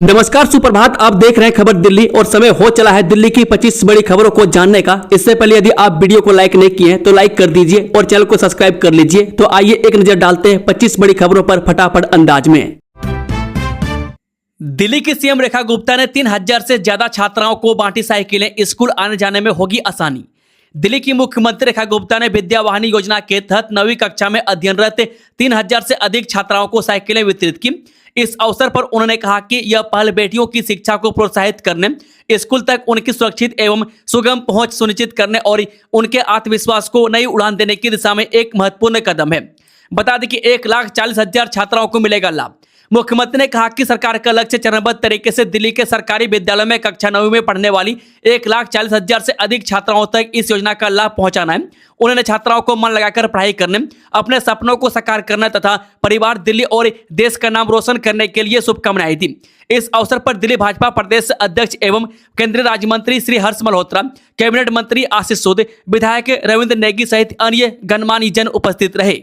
नमस्कार, सुप्रभात। आप देख रहे हैं खबर दिल्ली और समय हो चला है दिल्ली की 25 बड़ी खबरों को जानने का। इससे पहले यदि आप वीडियो को लाइक नहीं किए हैं तो लाइक कर दीजिए और चैनल को सब्सक्राइब कर लीजिए। तो आइए एक नजर डालते हैं 25 बड़ी खबरों पर फटाफट अंदाज में। दिल्ली की सीएम रेखा गुप्ता ने 3000 से ज्यादा छात्राओं को बांटी साइकिलें, स्कूल आने जाने में होगी आसानी। दिल्ली की मुख्यमंत्री रेखा गुप्ता ने विद्या वाहिनी योजना के तहत 9वीं कक्षा में अध्ययनरत 3000 से अधिक छात्राओं को साइकिलें वितरित की। इस अवसर पर उन्होंने कहा कि यह पहल बेटियों की शिक्षा को प्रोत्साहित करने, स्कूल तक उनकी सुरक्षित एवं सुगम पहुंच सुनिश्चित करने और उनके आत्मविश्वास को नई उड़ान देने की दिशा में एक महत्वपूर्ण कदम है। बता दें कि 1,40,000 छात्राओं को मिलेगा लाभ। मुख्यमंत्री ने कहा कि सरकार का लक्ष्य चरणबद्ध तरीके से दिल्ली के सरकारी विद्यालयों में कक्षा 9वीं में पढ़ने वाली 1,40,000 से अधिक छात्राओं तक इस योजना का लाभ पहुंचाना है। उन्होंने छात्राओं को मन लगाकर पढ़ाई करने, अपने सपनों को साकार करने तथा परिवार, दिल्ली और देश का नाम रोशन करने के लिए शुभकामनाएं दी। इस अवसर पर दिल्ली भाजपा प्रदेश अध्यक्ष एवं केंद्रीय राज्य मंत्री श्री हर्ष मल्होत्रा, कैबिनेट मंत्री आशीष सूद, विधायक रविंद्र नेगी सहित अन्य गणमान्य जन उपस्थित रहे।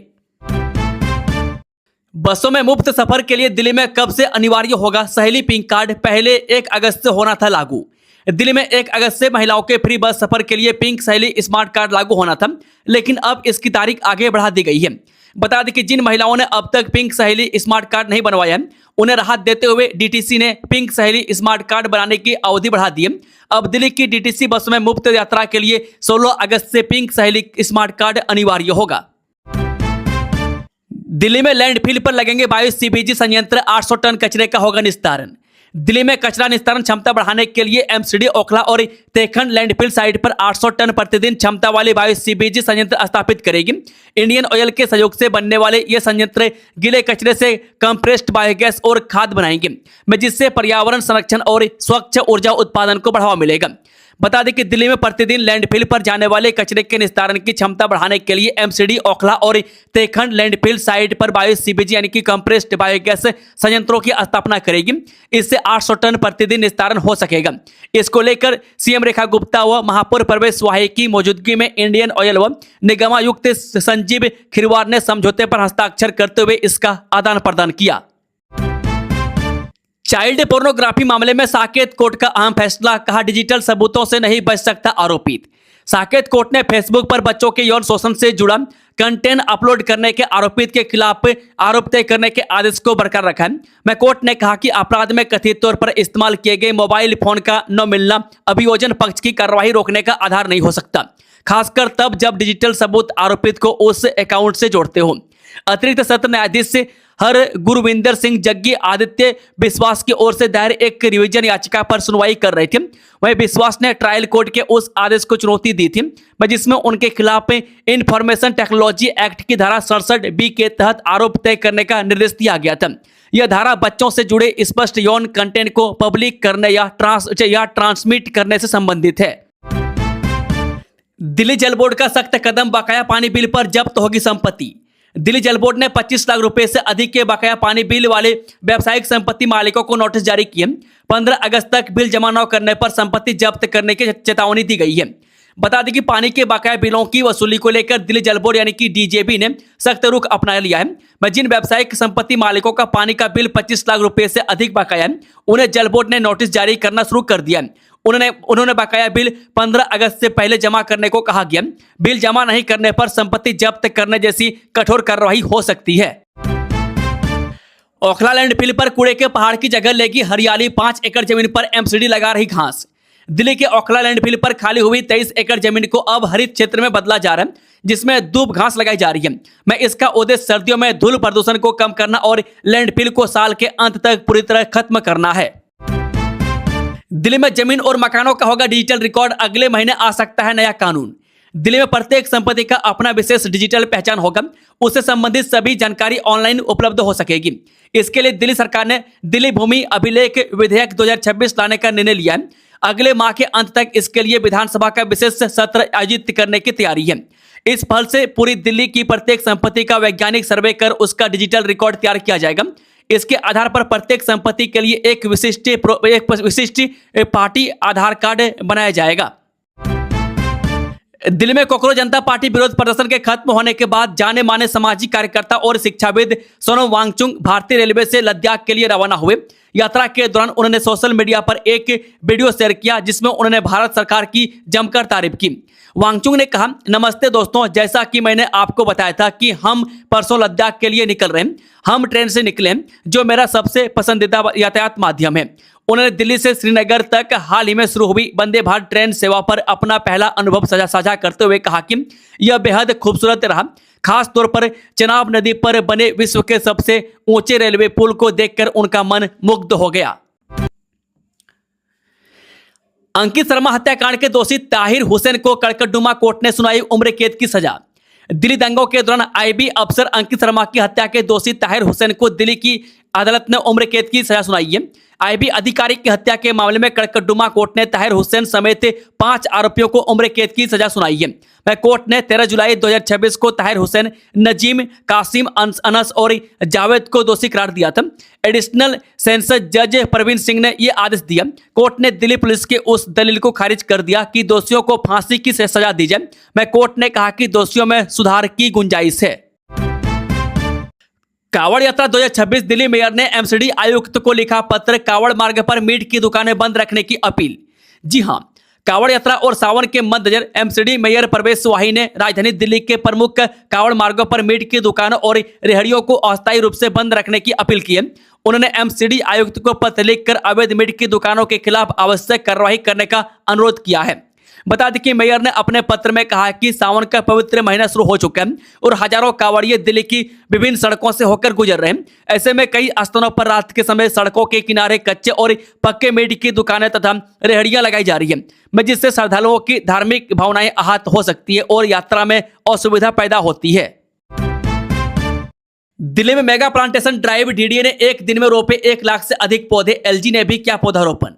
बसों में मुफ्त सफर के लिए दिल्ली में कब से अनिवार्य होगा सहेली पिंक कार्ड? पहले 1 अगस्त से होना था लागू। दिल्ली में 1 अगस्त से महिलाओं के फ्री बस सफर के लिए पिंक सहेली स्मार्ट कार्ड लागू होना था, लेकिन अब इसकी तारीख आगे बढ़ा दी गई है। बता दें कि जिन महिलाओं ने अब तक पिंक सहेली स्मार्ट कार्ड नहीं बनवाया है, उन्हें राहत देते हुए डीटीसी ने पिंक सहेली स्मार्ट कार्ड बनाने की अवधि बढ़ा दी है। अब दिल्ली की डीटीसी बस में मुफ्त यात्रा के लिए 16 अगस्त से पिंक सहेली स्मार्ट कार्ड अनिवार्य होगा। दिल्ली में लैंडफिल पर लगेंगे 22 सीबीजी संयंत्र, 800 टन कचरे का होगा निस्तारण। दिल्ली में कचरा निस्तारण क्षमता बढ़ाने के लिए एमसीडी ओखला और तेखंड लैंडफिल साइट पर 800 टन प्रतिदिन क्षमता वाले 22 सीबीजी संयंत्र स्थापित करेगी। इंडियन ऑयल के सहयोग से बनने वाले ये संयंत्र गीले कचरे से कंप्रेस्ड बायोगैस और खाद बनाएंगे, जिससे पर्यावरण संरक्षण और स्वच्छ ऊर्जा उत्पादन को बढ़ावा मिलेगा। बता दें कि दिल्ली में प्रतिदिन लैंडफिल पर जाने वाले कचरे के निस्तारण की क्षमता बढ़ाने के लिए एमसीडी ओखला और तेखंड लैंडफिल साइट पर 22 सीबीजी यानी कि कंप्रेस्ड बायोगैस संयंत्रों की स्थापना करेगी। इससे 800 टन प्रतिदिन निस्तारण हो सकेगा। इसको लेकर सीएम रेखा गुप्ता व महापौर परवेश स्वाही की मौजूदगी में इंडियन ऑयल व निगमायुक्त संजीव खिरवार ने समझौते पर हस्ताक्षर करते हुए इसका आदान प्रदान किया। चाइल्ड पोर्नोग्राफी मामले में साकेत कोर्ट का अहम फैसला, कहा डिजिटल सबूतों से नहीं बच सकता आरोपित। साकेत कोर्ट ने फेसबुक पर बच्चों के यौन शोषण से जुड़ा कंटेंट अपलोड करने के आरोपित के खिलाफ आरोप तय करने के आदेश को बरकरार रखा है। मैं कोर्ट ने कहा कि अपराध में कथित तौर पर इस्तेमाल किए गए मोबाइल फोन का न मिलना अभियोजन पक्ष की कार्रवाई रोकने का आधार नहीं हो सकता, खासकर तब जब डिजिटल सबूत आरोपित को उस अकाउंट से जोड़ते हो। अतिरिक्त सत्र न्यायाधीश हर गुरविंदर सिंह जग्गी आदित्य विश्वास की ओर से दायर एक रिवीजन याचिका पर सुनवाई कर रहे थे। वहीं विश्वास ने ट्रायल कोर्ट के उस आदेश को चुनौती दी थी जिसमें उनके खिलाफ इंफॉर्मेशन टेक्नोलॉजी एक्ट की धारा 67B के तहत आरोप तय करने का निर्देश दिया गया था। यह धारा बच्चों से जुड़े स्पष्ट यौन कंटेंट को पब्लिक करने या ट्रांसमिट करने से संबंधित है। दिल्ली जल बोर्ड का सख्त कदम, बकाया पानी बिल पर जब्त होगी संपत्ति। दिल्ली जल बोर्ड ने 25 लाख रुपए से अधिक के बकाया पानी बिल वाले व्यावसायिक संपत्ति मालिकों को नोटिस जारी किए। 15 अगस्त तक बिल जमा न करने पर संपत्ति जब्त करने की चेतावनी दी गई है। बता दें कि पानी के बकाया बिलों की वसूली को लेकर दिल्ली जल बोर्ड यानी कि डीजेबी ने सख्त रुख अपना लिया है। जिन व्यावसायिक संपत्ति मालिकों का पानी का बिल 25 लाख रुपए से अधिक बकाया है, उन्हें जल बोर्ड ने नोटिस जारी करना शुरू कर दिया। उन्होंने बकाया बिल 15 अगस्त से पहले जमा करने को कहा गया। बिल जमा नहीं करने पर संपत्ति जब्त करने जैसी कठोर कार्रवाई हो सकती है। ओखला लैंडफिल पर कूड़े के पहाड़ की जगह लेगी हरियाली, 5 एकड़ जमीन पर एमसीडी लगा रही घास। दिल्ली के ओखला लैंडफिल पर खाली हुई 23 एकड़ जमीन को अब हरित क्षेत्र में बदला जा रहा है, जिसमें दूब घास लगाई जा रही है। मैं इसका उद्देश्य सर्दियों में धूल प्रदूषण को कम करना और लैंडफिल को साल के अंत तक पूरी तरह खत्म करना है। दिल्ली में जमीन और मकानों का होगा डिजिटल रिकॉर्ड, अगले महीने आ सकता है नया कानून। दिल्ली में प्रत्येक संपत्ति का अपना विशेष डिजिटल पहचान होगा, उससे संबंधित सभी जानकारी ऑनलाइन उपलब्ध हो सकेगी। इसके लिए दिल्ली सरकार ने दिल्ली भूमि अभिलेख विधेयक 2026 लाने का निर्णय लिया है। अगले माह के अंत तक इसके लिए विधानसभा का विशेष सत्र आयोजित करने की तैयारी है। इस फल से पूरी दिल्ली की प्रत्येक संपत्ति का वैज्ञानिक सर्वे कर उसका डिजिटल रिकॉर्ड तैयार किया जाएगा। इसके आधार पर प्रत्येक संपत्ति के लिए एक विशिष्ट पार्टी आधार कार्ड बनाया जाएगा। दिल्ली में कोकरोच जनता पार्टी विरोध प्रदर्शन के खत्म होने के बाद जाने माने सामाजिक कार्यकर्ता और शिक्षाविद सोनम वांगचुक भारतीय रेलवे से लद्दाख के लिए रवाना हुए। यात्रा के दौरान उन्होंने सोशल मीडिया पर एक वीडियो शेयर किया जिसमें उन्होंने भारत सरकार की जमकर तारीफ की। वांगचुक ने कहा, नमस्ते दोस्तों, जैसा कि मैंने आपको बताया था कि हम परसों लद्दाख के लिए निकल रहे हैं। हम ट्रेन से निकले जो मेरा सबसे पसंदीदा यातायात माध्यम है। उन्होंने दिल्ली से श्रीनगर तक हाल ही में शुरू हुई वंदे भारत ट्रेन सेवा पर अपना पहला अनुभव साझा करते हुए कहा कि यह बेहद खूबसूरत रहा। खास तौर पर चेनाब नदी पर बने विश्व के सबसे ऊंचे रेलवे पुल को देखकर उनका मन मुग्ध हो गया। अंकित शर्मा हत्याकांड के दोषी ताहिर हुसैन को कड़कड़डुमा कोर्ट ने सुनाई उम्र कैद की सजा। दिल्ली दंगों के दौरान आईबी अफसर अंकित शर्मा की हत्या के दोषी ताहिर हुसैन को दिल्ली की अदालत ने उम्र कैद की सजा सुनाई है। आईबी अधिकारी की हत्या के मामले में कड़कड़डुमा कोर्ट ने ताहिर हुसैन समेत 5 आरोपियों को उम्र कैद की सजा सुनाई है। वह कोर्ट ने 13 जुलाई 2026 को ताहिर हुसैन, नजीम, कासिम, अनस और जावेद को दोषी करार दिया था। एडिशनल सेशंस जज प्रवीण सिंह ने यह आदेश दिया। कोर्ट ने दिल्ली पुलिस के उस दलील को खारिज कर दिया कि दोषियों को फांसी की सजा दी जाए। वह कोर्ट ने कहा कि दोषियों में सुधार की गुंजाइश है। कांवड़ यात्रा 2026 दिल्ली मेयर ने एमसीडी आयुक्त को लिखा पत्र, कांवड़ मार्ग पर मीट की दुकानें बंद रखने की अपील। जी हां, कांवड़ यात्रा और सावन के मद्देनजर एमसीडी मेयर प्रवेश वाही ने राजधानी दिल्ली के प्रमुख कांवड़ मार्गों पर मीट की दुकानों और रेहड़ियों को अस्थायी रूप से बंद रखने की अपील की है। उन्होंने एमसीडी आयुक्त को पत्र लिखकर अवैध मीट की दुकानों के खिलाफ आवश्यक कार्रवाई करने का अनुरोध किया है। बता दें कि मेयर ने अपने पत्र में कहा कि सावन का पवित्र महीना शुरू हो चुका है और हजारों कांवड़िए दिल्ली की विभिन्न सड़कों से होकर गुजर रहे हैं। ऐसे में कई स्थानों पर रात के समय सड़कों के किनारे कच्चे और पक्के मीट की दुकानें तथा रेहड़ियां लगाई जा रही है, जिससे श्रद्धालुओं की धार्मिक भावनाएं आहत हो सकती है और यात्रा में असुविधा पैदा होती है। दिल्ली में मेगा प्लांटेशन ड्राइव, डीडीए ने एक दिन में रोपे 1 लाख से अधिक पौधे, एलजी ने भी किया पौधारोपण।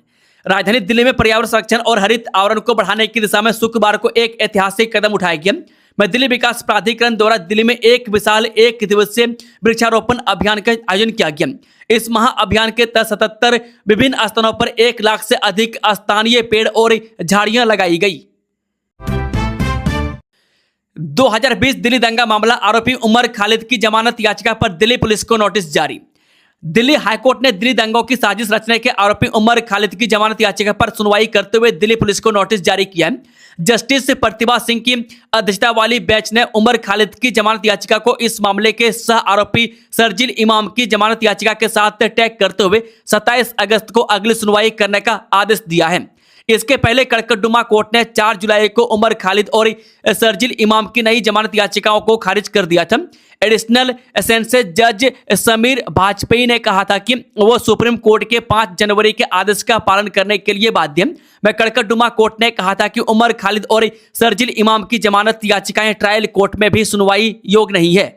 राजधानी दिल्ली में पर्यावरण संरक्षण और हरित आवरण को बढ़ाने की दिशा में शुक्रवार को एक ऐतिहासिक कदम उठाया गया। में दिल्ली विकास प्राधिकरण द्वारा दिल्ली में एक विशाल 1 दिवसीय वृक्षारोपण अभियान का आयोजन किया गया। इस महाअभियान के तहत 77 विभिन्न स्थानों पर 1 लाख से अधिक स्थानीय पेड़ और झाड़ियां लगाई गई। 2020 दिल्ली दंगा मामला, आरोपी उमर खालिद की जमानत याचिका पर दिल्ली पुलिस को नोटिस जारी। दिल्ली हाईकोर्ट ने दिल्ली दंगों की साजिश रचने के आरोपी उमर खालिद की जमानत याचिका पर सुनवाई करते हुए दिल्ली पुलिस को नोटिस जारी किया है। जस्टिस प्रतिभा सिंह की अध्यक्षता वाली बेंच ने उमर खालिद की जमानत याचिका को इस मामले के सह आरोपी शर्जील इमाम की जमानत याचिका के साथ टैग करते हुए 27 अगस्त को अगली सुनवाई करने का आदेश दिया है। इसके पहले कड़कड़डुमा कोर्ट ने 4 जुलाई को उमर खालिद और शर्जील इमाम की नई जमानत याचिकाओं को खारिज कर दिया था। एडिशनल सेशंस जज समीर वाजपेयी ने कहा था कि वो सुप्रीम कोर्ट के 5 जनवरी के आदेश का पालन करने के लिए बाध्य है। वह कड़कड़डुमा कोर्ट ने कहा था कि उमर खालिद और शर्जील इमाम की जमानत याचिकाएं ट्रायल कोर्ट में भी सुनवाई योग्य नहीं है।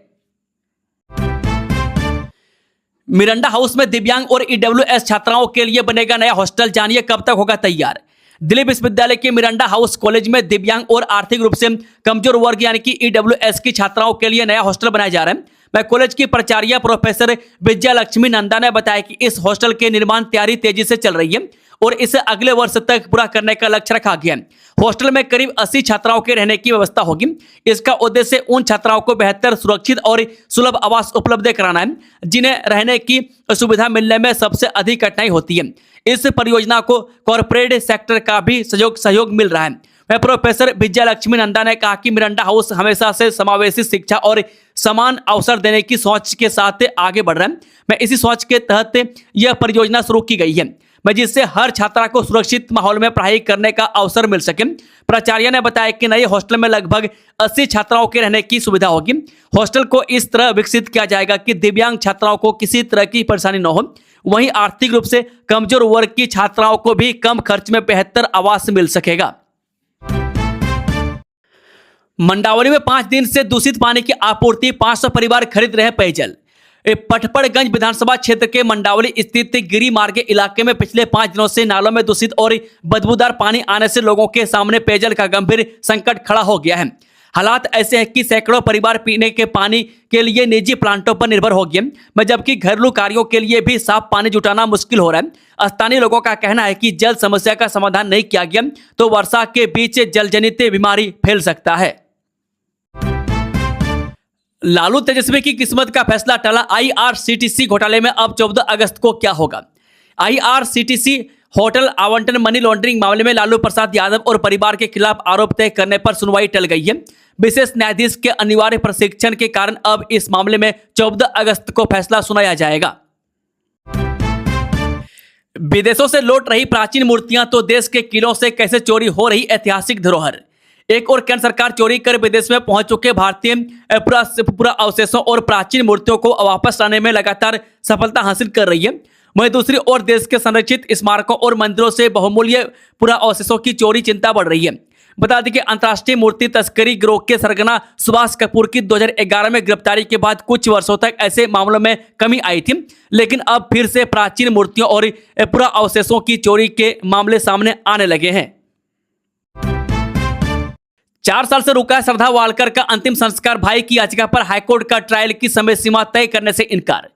मिरांडा हाउस में दिव्यांग और ईडब्ल्यूएस छात्राओं के लिए बनेगा नया हॉस्टल, जानिए कब तक होगा तैयार। दिल्ली विश्वविद्यालय के मिरांडा हाउस कॉलेज में दिव्यांग और आर्थिक रूप से कमजोर वर्ग यानी कि ईडब्ल्यूएस की छात्राओं के लिए नया हॉस्टल बनाया जा रहा है। वह कॉलेज की प्राचार्य प्रोफेसर विजया लक्ष्मी नंदा ने बताया कि इस हॉस्टल के निर्माण तैयारी तेजी से चल रही है और इसे अगले वर्ष तक पूरा करने का लक्ष्य रखा गया है। हॉस्टल में करीब 80 छात्राओं के रहने की व्यवस्था होगी। इसका उद्देश्य उन छात्राओं को बेहतर, सुरक्षित और सुलभ आवास उपलब्ध कराना है जिन्हें रहने की सुविधा मिलने में सबसे अधिक कठिनाई होती है। इस परियोजना को कॉर्पोरेट सेक्टर का भी सहयोग मिल रहा है। वह प्रोफेसर विजया लक्ष्मी नंदा ने कहा कि मिरांडा हाउस हमेशा से समावेशी शिक्षा और समान अवसर देने की सोच के साथ आगे बढ़ रहा है। मैं इसी सोच के तहत यह परियोजना शुरू की गई है जिससे हर छात्रा को सुरक्षित माहौल में पढ़ाई करने का अवसर मिल सके। प्राचार्य ने बताया कि नए हॉस्टल में लगभग 80 छात्राओं के रहने की सुविधा होगी। हॉस्टल को इस तरह विकसित किया जाएगा कि दिव्यांग छात्राओं को किसी तरह की परेशानी न हो, वहीं आर्थिक रूप से कमजोर वर्ग की छात्राओं को भी कम खर्च में बेहतर आवास मिल सकेगा। मंडावली में 5 दिन से दूषित पानी की आपूर्ति, 500 परिवार खरीद रहे पेयजल। पटपड़गंज विधानसभा क्षेत्र के मंडावली स्थित गिरी मार्ग इलाके में पिछले 5 दिनों से नालों में दूषित और बदबूदार पानी आने से लोगों के सामने पेयजल का गंभीर संकट खड़ा हो गया है। हालात ऐसे हैं कि सैकड़ों परिवार पीने के पानी के लिए निजी प्लांटों पर निर्भर हो गए, जबकि घरेलू कार्यों के लिए भी साफ पानी जुटाना मुश्किल हो रहा है। स्थानीय लोगों का कहना है कि जल समस्या का समाधान नहीं किया गया तो वर्षा के बीच जलजनित बीमारी फैल सकता है। लालू तेजस्वी की किस्मत का फैसला टला, आईआरसीटीसी घोटाले में अब 14 अगस्त को क्या होगा। IRCTC होटल आवंटन मनी लॉन्ड्रिंग मामले में लालू प्रसाद यादव और परिवार के खिलाफ आरोप तय करने पर सुनवाई टल गई है। विशेष न्यायाधीश के अनिवार्य प्रशिक्षण के कारण अब इस मामले में 14 अगस्त को फैसला सुनाया जाएगा। विदेशों से लौट रही प्राचीन मूर्तियां तो देश के किलों से कैसे चोरी हो रही ऐतिहासिक धरोहर। एक और केंद्र सरकार चोरी कर विदेश में पहुंच चुके भारतीय पुराअवशेषों और प्राचीन मूर्तियों को वापस लाने में लगातार सफलता हासिल कर रही है। वहीं दूसरी ओर देश के संरक्षित स्मारकों और मंदिरों से बहुमूल्य पुराअवशेषों की चोरी चिंता बढ़ रही है। बता दें कि अंतर्राष्ट्रीय मूर्ति तस्करी गिरोह के सरगना सुभाष कपूर की 2011 में गिरफ्तारी के बाद कुछ वर्षों तक ऐसे मामलों में कमी आई थी, लेकिन अब फिर से प्राचीन मूर्तियों और पुराअवशेषों की चोरी के मामले सामने आने लगे हैं। 4 साल से रुका श्रद्धा वालकर का अंतिम संस्कार, भाई की याचिका पर हाईकोर्ट का ट्रायल की समय सीमा तय करने से इनकार।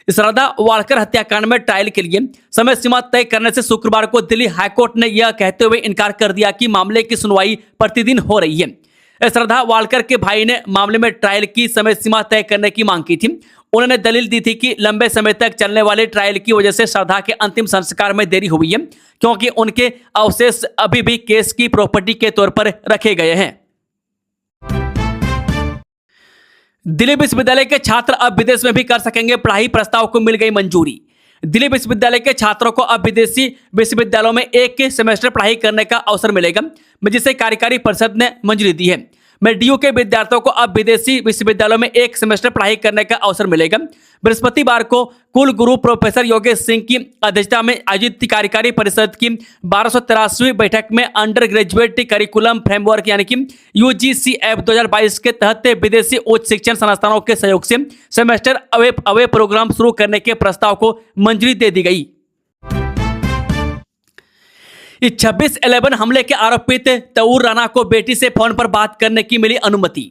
श्रद्धा वालकर हत्याकांड में ट्रायल के लिए समय सीमा तय करने से शुक्रवार को दिल्ली हाईकोर्ट ने यह कहते हुए इनकार कर दिया कि मामले की सुनवाई प्रतिदिन हो रही है। श्रद्धा वालकर के भाई ने मामले में ट्रायल की समय सीमा तय करने की मांग की थी। उन्होंने दलील दी थी कि लंबे समय तक चलने वाले ट्रायल की वजह से श्रद्धा के अंतिम संस्कार में देरी हुई है, क्योंकि उनके अवशेष अभी भी केस की प्रॉपर्टी के तौर पर रखे गए हैं। दिल्ली विश्वविद्यालय के छात्र अब विदेश में भी कर सकेंगे पढ़ाई, प्रस्ताव को मिल गई मंजूरी। दिल्ली विश्वविद्यालय के छात्रों को अब विदेशी विश्वविद्यालयों में एक सेमेस्टर पढ़ाई करने का अवसर मिलेगा, जिसे कार्यकारी परिषद ने मंजूरी दी है। DU के विद्यार्थियों को अब विदेशी विश्वविद्यालयों में एक सेमेस्टर पढ़ाई करने का अवसर मिलेगा। बृहस्पतिवार को कुल गुरु प्रोफेसर योगेश सिंह की अध्यक्षता में आयोजित कार्यकारी परिषद की 1283वीं बैठक में अंडर ग्रेजुएट करिकुलम फ्रेमवर्क यानी कि UGCF 2022 के तहत विदेशी उच्च शिक्षण संस्थानों के सहयोग से सेमेस्टर अवे प्रोग्राम शुरू करने के प्रस्ताव को मंजूरी दे दी गई। 26/11 हमले के आरोपित तऊर राणा को बेटी से फोन पर बात करने की मिली अनुमति।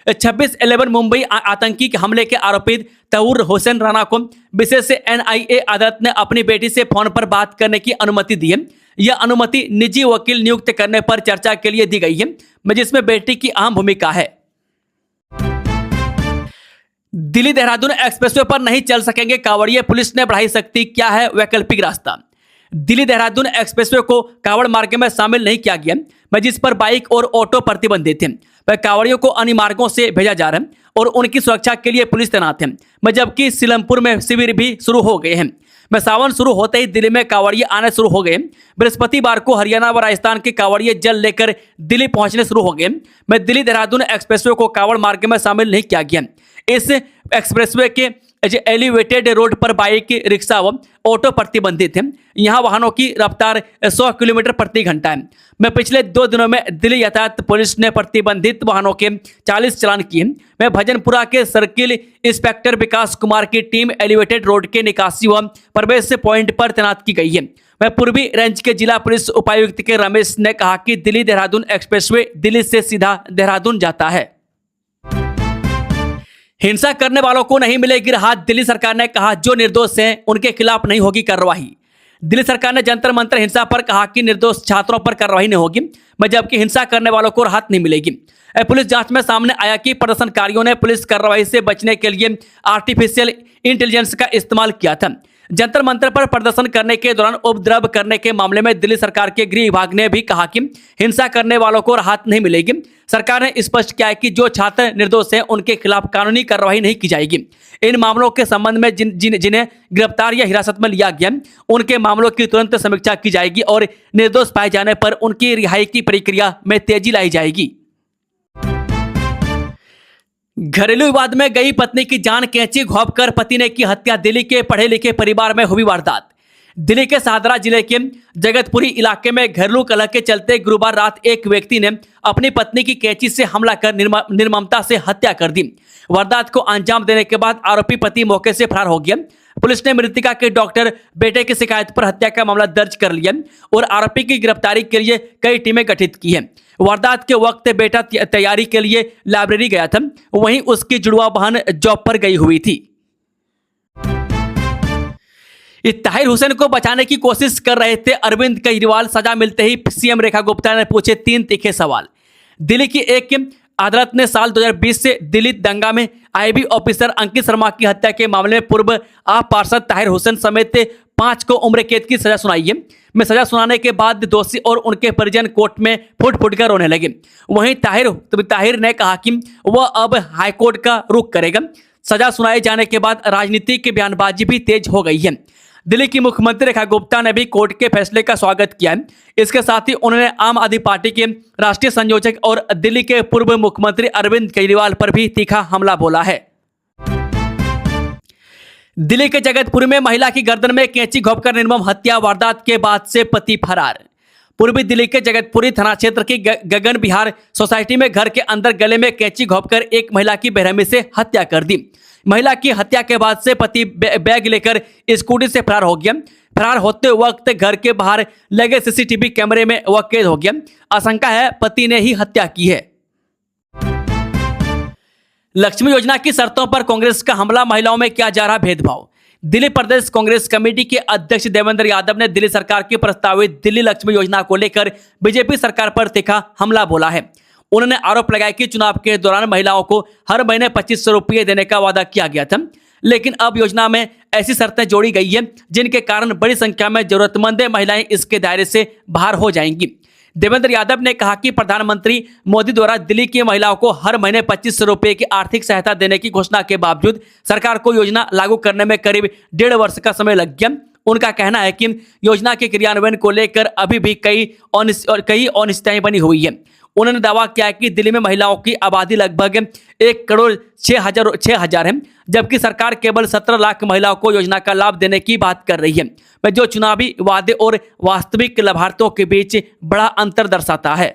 26/11 मुंबई आतंकी हमले के आरोपित तऊर हुसैन राणा को विशेष NIA अदालत ने अपनी बेटी से फोन पर बात करने की अनुमति दी है। यह अनुमति निजी वकील नियुक्त करने पर चर्चा के लिए दी गई है, जिसमें बेटी की अहम भूमिका है। दिल्ली देहरादून एक्सप्रेसवे पर नहीं चल सकेंगे कांवड़िए, पुलिस ने बढ़ाई सख्ती, क्या है वैकल्पिक रास्ता। दिल्ली देहरादून एक्सप्रेसवे को कांवड़ मार्ग में शामिल नहीं किया गया, जिस पर बाइक और ऑटो प्रतिबंधित थे। वह कांवड़ियों को अन्य मार्गों से भेजा जा रहा है और उनकी सुरक्षा के लिए पुलिस तैनात है। जबकि सीलमपुर में शिविर भी शुरू हो गए हैं। सावन शुरू होते ही दिल्ली में कांवड़िए आने शुरू हो गए। बृहस्पतिवार को हरियाणा व राजस्थान के कांवड़िए जल लेकर दिल्ली पहुंचने शुरू हो गए। दिल्ली देहरादून एक्सप्रेसवे को कांवड़ मार्ग में शामिल नहीं किया गया। इस एक्सप्रेसवे के एलिवेटेड रोड पर बाइक, रिक्शा व ऑटो प्रतिबंधित है। यहाँ वाहनों की रफ्तार 100 किलोमीटर प्रति घंटा है। पिछले 2 दिनों में दिल्ली यातायात पुलिस ने प्रतिबंधित वाहनों के 40 चालान किए। भजनपुरा के सर्किल इंस्पेक्टर विकास कुमार की टीम एलिवेटेड रोड के निकासी व प्रवेश पॉइंट पर तैनात की गई है। पूर्वी रेंज के जिला पुलिस उपायुक्त के रमेश ने कहा कि दिल्ली देहरादून एक्सप्रेसवे दिल्ली से सीधा देहरादून जाता है। हिंसा करने वालों को नहीं मिलेगी राहत, दिल्ली सरकार ने कहा। जो निर्दोष हैं उनके खिलाफ नहीं होगी कार्रवाई। दिल्ली सरकार ने जंतर मंतर हिंसा पर कहा कि निर्दोष छात्रों पर कार्रवाई नहीं होगी, जबकि हिंसा करने वालों को राहत नहीं मिलेगी। पुलिस जांच में सामने आया कि प्रदर्शनकारियों ने पुलिस कार्रवाई से बचने के लिए आर्टिफिशियल इंटेलिजेंस का इस्तेमाल किया था। जंतर मंतर पर प्रदर्शन करने के दौरान उपद्रव करने के मामले में दिल्ली सरकार के गृह विभाग ने भी कहा कि हिंसा करने वालों को राहत नहीं मिलेगी। सरकार ने स्पष्ट किया है कि जो छात्र निर्दोष हैं उनके खिलाफ कानूनी कार्रवाई नहीं की जाएगी। इन मामलों के संबंध में जिन्हें गिरफ्तार या हिरासत में लिया गया उनके मामलों की तुरंत समीक्षा की जाएगी और निर्दोष पाए जाने पर उनकी रिहाई की प्रक्रिया में तेजी लाई जाएगी। घरेलू विवाद में गई पत्नी की जान कैंची घोंपकर पति ने की हत्या, दिल्ली के पढ़े लिखे परिवार में हुई वारदात। दिल्ली के शाहदरा जिले के जगतपुरी इलाके में घरेलू कलह के चलते गुरुवार रात एक व्यक्ति ने अपनी पत्नी की कैंची से हमला कर निर्ममता से हत्या कर दी। वारदात को अंजाम देने के बाद आरोपी पति मौके से फरार हो गया। पुलिस ने मृतका के डॉक्टर बेटे की शिकायत पर हत्या का मामला दर्ज कर लिया और आरोपी की गिरफ्तारी के लिए कई टीमें गठित की हैं। वारदात के वक्त बेटा तैयारी के लिए लाइब्रेरी गया था, वहीं उसकी जुड़वा बहन जॉब पर गई हुई थी। ताहिर हुसैन को बचाने की कोशिश कर रहे थे अरविंद केजरीवाल, सजा मिलते ही सीएम रेखा गुप्ता ने पूछे 3 तीखे सवाल। दिल्ली की एक अदालत ने साल 2020 से दिल्ली दंगा में IB ऑफिसर अंकित शर्मा की हत्या के मामले में पूर्व आप पार्षद ताहिर हुसैन समेत 5 को उम्र कैद की सजा सुनाई है। में सजा सुनाने के बाद दोषी और उनके परिजन कोर्ट में फुट फुट कर रोने लगे। वहीं ताहिर ने कहा कि वह अब हाईकोर्ट का रुख करेगा। सजा सुनाए जाने के बाद राजनीति की बयानबाजी भी तेज हो गई है। दिल्ली की मुख्यमंत्री रेखा गुप्ता ने भी कोर्ट के फैसले का स्वागत किया है। इसके साथ ही उन्होंने आम आदमी पार्टी के राष्ट्रीय संयोजक और दिल्ली के पूर्व मुख्यमंत्री अरविंद केजरीवाल पर भी तीखा हमला बोला है। दिल्ली के जगतपुरी में महिला की गर्दन में कैंची घोंपकर निर्मम हत्या वारदात के बाद से पति फरार। पूर्वी दिल्ली के जगतपुरी थाना क्षेत्र की गगन विहार सोसाइटी में घर के अंदर गले में कैंची घोंपकर एक महिला की बेरहमी से हत्या कर दी। महिला की हत्या के बाद से पति बैग लेकर स्कूटी से फरार हो गया। फरार होते वक्त घर के बाहर लगे सीसीटीवी कैमरे में वह कैद हो गया। आशंका है पति ने ही हत्या की है। लक्ष्मी योजना की शर्तों पर कांग्रेस का हमला, महिलाओं में किया जा रहा भेदभाव। दिल्ली प्रदेश कांग्रेस कमेटी के अध्यक्ष देवेंद्र यादव ने दिल्ली सरकार की प्रस्तावित दिल्ली लक्ष्मी योजना को लेकर बीजेपी सरकार पर तीखा हमला बोला है। उन्होंने आरोप लगाया कि चुनाव के दौरान महिलाओं को हर महीने 2500 रुपये देने का वादा किया गया था, लेकिन अब योजना में ऐसी शर्तें जोड़ी गई है जिनके कारण बड़ी संख्या में जरूरतमंद महिलाएं इसके दायरे से बाहर हो जाएंगी। देवेंद्र यादव ने कहा कि प्रधानमंत्री मोदी द्वारा दिल्ली की महिलाओं को हर महीने 2500 रुपये की आर्थिक सहायता देने की घोषणा के बावजूद सरकार को योजना लागू करने में करीब 1.5 वर्ष का समय लग गया। उनका कहना है कि योजना के क्रियान्वयन को लेकर अभी भी कई अनिश्चितताएं बनी हुई है। उन्होंने दावा किया कि दिल्ली में महिलाओं की आबादी लगभग 1,06,000 है, जबकि सरकार केवल 17 लाख महिलाओं को योजना का लाभ देने की बात कर रही है, जो चुनावी वादे और वास्तविक लाभार्थियों के बीच बड़ा अंतर दर्शाता है।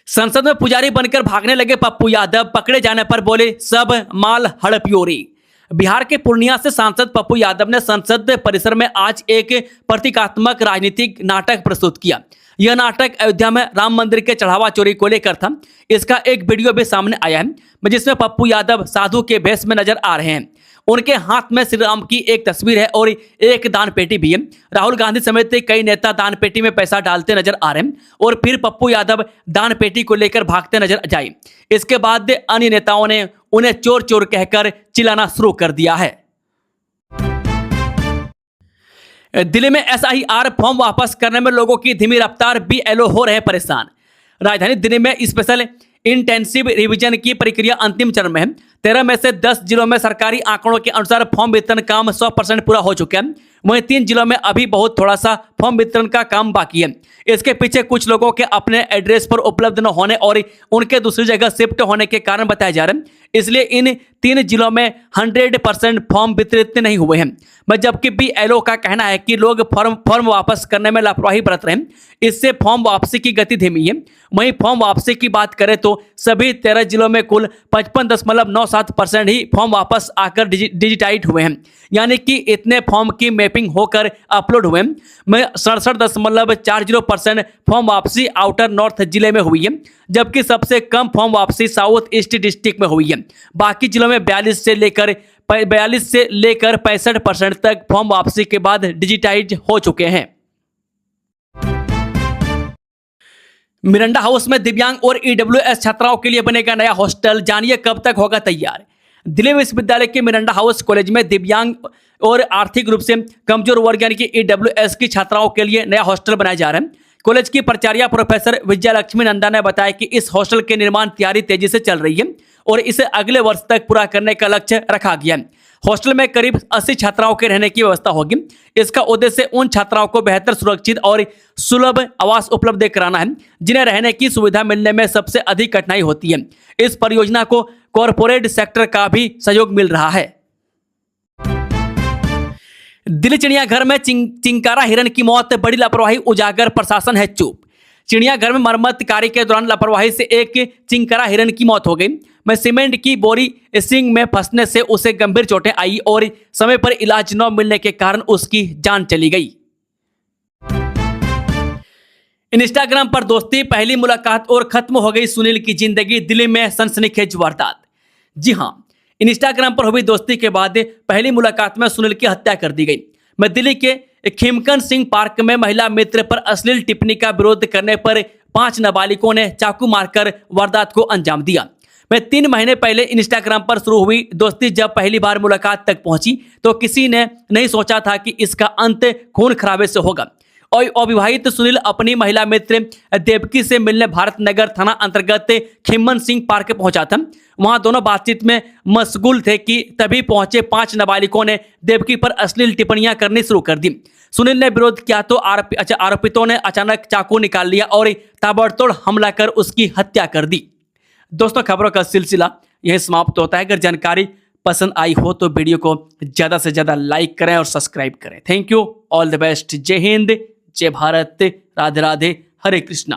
संसद में पुजारी बनकर भागने लगे पप्पू यादव, पकड़े जाने पर बोले सब माल हड़पियोरी। बिहार के पूर्णिया से सांसद पप्पू यादव ने संसद परिसर में आज एक प्रतीकात्मक राजनीतिक नाटक प्रस्तुत किया। यह नाटक अयोध्या में राम मंदिर के चढ़ावा चोरी को लेकर था। इसका एक वीडियो भी सामने आया है, जिसमें पप्पू यादव साधु के भेष में नजर आ रहे हैं। उनके हाथ में श्री राम की एक तस्वीर है और एक दान पेटी भी है। राहुल गांधी समेत कई नेता दान पेटी में पैसा डालते नजर आ रहे हैं और फिर पप्पू यादव दान पेटी को लेकर भागते नजर जाए। इसके बाद अन्य नेताओं ने उन्हें चोर चोर कहकर चिल्लाना शुरू कर दिया है। दिल्ली में SIR फॉर्म वापस करने में लोगों की धीमी रफ्तार, BLO हो रहे परेशान। राजधानी दिल्ली में स्पेशल इंटेंसिव रिवीजन की प्रक्रिया अंतिम चरण में है। 13 में से 10 जिलों में सरकारी आंकड़ों के अनुसार फॉर्म वितरण काम 100% पूरा हो चुका है। वहीं 3 जिलों में अभी बहुत थोड़ा सा फॉर्म वितरण का काम बाकी है। इसके पीछे कुछ लोगों के अपने एड्रेस पर उपलब्ध न होने और उनके दूसरी जगह शिफ्ट होने के कारण बताए जा रहे हैं। इसलिए इन 3 जिलों में 100% फॉर्म वितरित नहीं हुए हैं। जबकि BLO का कहना है कि लोग फॉर्म वापस करने में लापरवाही बरत रहे हैं। इससे फॉर्म वापसी की गति धीमी है। वहीं फॉर्म वापसी की बात करें तो सभी 13 जिलों में कुल 55.97% ही फॉर्म वापस आकर डिजिटाइज हुए हैं, यानी कि इतने फॉर्म की मैपिंग होकर अपलोड हुए हैं। 67.40% फॉर्म वापसी आउटर नॉर्थ जिले में हुई है, जबकि सबसे कम फॉर्म वापसी साउथ ईस्ट डिस्ट्रिक्ट में हुई है। बाकी जिलों में 42 से लेकर 65% तक फॉर्म वापसी के बाद डिजिटाइज हो चुके हैं। मिरांडा हाउस में दिव्यांग और EWS छात्राओं के लिए बनेगा नया हॉस्टल, जानिए कब तक होगा तैयार। दिल्ली विश्वविद्यालय के मिरांडा हाउस कॉलेज में दिव्यांग और आर्थिक रूप से कमजोर वर्ग यानी कि EWS की छात्राओं के लिए नया हॉस्टल बनाया जा रहा है। कॉलेज की प्राचार्य प्रोफेसर विजयलक्ष्मी नंदा ने बताया कि इस हॉस्टल के निर्माण तैयारी तेजी से चल रही है और इसे अगले वर्ष तक पूरा करने का लक्ष्य रखा गया है। हॉस्टल में करीब 80 छात्राओं के रहने की व्यवस्था होगी। इसका उद्देश्य उन छात्राओं को बेहतर सुरक्षित और सुलभ आवास उपलब्ध कराना है जिन्हें रहने की सुविधा मिलने में सबसे अधिक कठिनाई होती है। इस परियोजना को कॉरपोरेट सेक्टर का भी सहयोग मिल रहा है। दिल्ली चिड़ियाघर में चिंकारा हिरन की मौत, बड़ी लापरवाही उजागर, प्रशासन है चुप। चिड़ियाघर में मरम्मत कार्य के दौरान लापरवाही से एक चिंकारा हिरन की मौत हो गई। सीमेंट की बोरी सिंग में फंसने से उसे गंभीर चोटें आई और समय पर इलाज न मिलने के कारण उसकी जान चली गई। इंस्टाग्राम पर दोस्ती, पहली मुलाकात और खत्म हो गई सुनील की जिंदगी, दिल्ली में सनसनीखेज वारदात। जी हां, इंस्टाग्राम पर हुई दोस्ती के बाद पहली मुलाकात में सुनील की हत्या कर दी गई। दिल्ली के खिमकन सिंह पार्क में महिला मित्र पर अश्लील टिप्पणी का विरोध करने पर 5 नाबालिगों ने चाकू मारकर वारदात को अंजाम दिया। मैं 3 महीने पहले इंस्टाग्राम पर शुरू हुई दोस्ती जब पहली बार मुलाकात तक पहुंची तो किसी ने नहीं सोचा था कि इसका अंत खून खराबे से होगा। और अविवाहित सुनील अपनी महिला मित्र देवकी से मिलने भारत नगर थाना अंतर्गत खिम्मन सिंह पार्क पहुंचा था। वहां दोनों बातचीत में मशगूल थे कि तभी पहुंचे 5 नाबालिगों ने देवकी पर अश्लील टिप्पणियां करनी शुरू कर दी। सुनील ने विरोध किया तो आरोपितों ने अचानक चाकू निकाल लिया और ताबड़तोड़ हमला कर उसकी हत्या कर दी। दोस्तों, खबरों का सिलसिला यही समाप्त होता है। अगर जानकारी पसंद आई हो तो वीडियो को ज़्यादा से ज़्यादा लाइक करें और सब्सक्राइब करें। Thank you, all the best. जय हिंद, जय भारत, राधे राधे, हरे कृष्णा।